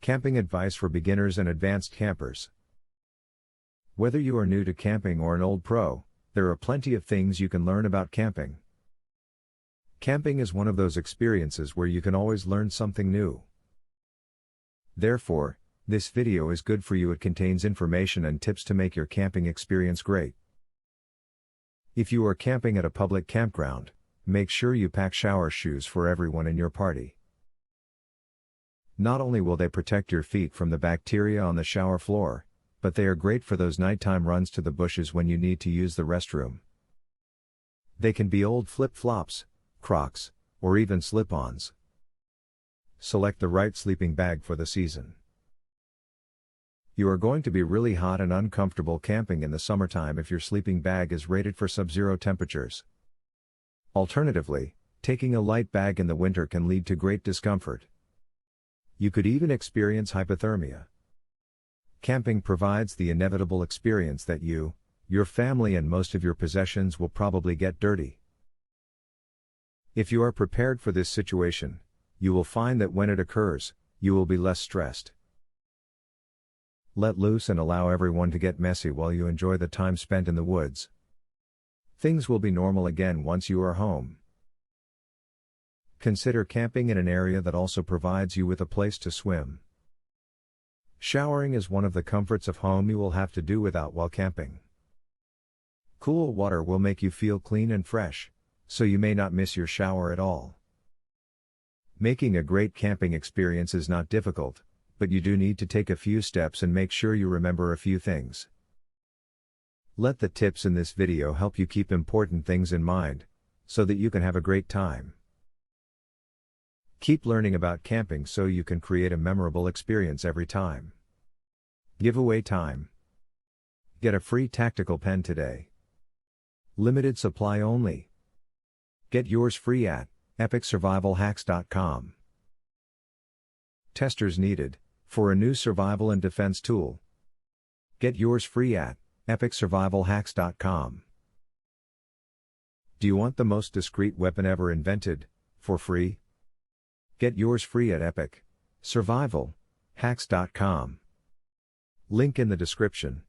Camping advice for beginners and advanced campers. Whether you are new to camping or an old pro, there are plenty of things you can learn about camping. Camping is one of those experiences where you can always learn something new. Therefore, this video is good for you. It contains information and tips to make your camping experience great. If you are camping at a public campground, make sure you pack shower shoes for everyone in your party. Not only will they protect your feet from the bacteria on the shower floor, but they are great for those nighttime runs to the bushes when you need to use the restroom. They can be old flip-flops, Crocs, or even slip-ons. Select the right sleeping bag for the season. You are going to be really hot and uncomfortable camping in the summertime if your sleeping bag is rated for sub-zero temperatures. Alternatively, taking a light bag in the winter can lead to great discomfort. You could even experience hypothermia. Camping provides the inevitable experience that you, your family and most of your possessions will probably get dirty. If you are prepared for this situation, you will find that when it occurs, you will be less stressed. Let loose and allow everyone to get messy while you enjoy the time spent in the woods. Things will be normal again once you are home. Consider camping in an area that also provides you with a place to swim. Showering is one of the comforts of home you will have to do without while camping. Cool water will make you feel clean and fresh, so you may not miss your shower at all. Making a great camping experience is not difficult, but you do need to take a few steps and make sure you remember a few things. Let the tips in this video help you keep important things in mind, so that you can have a great time. Keep learning about camping so you can create a memorable experience every time. Giveaway time. Get a free tactical pen today. Limited supply only. Get yours free at epicsurvivalhacks.com. Testers needed for a new survival and defense tool. Get yours free at epicsurvivalhacks.com. Do you want the most discreet weapon ever invented, for free? Get yours free at epicsurvivalhacks.com. Link in the description.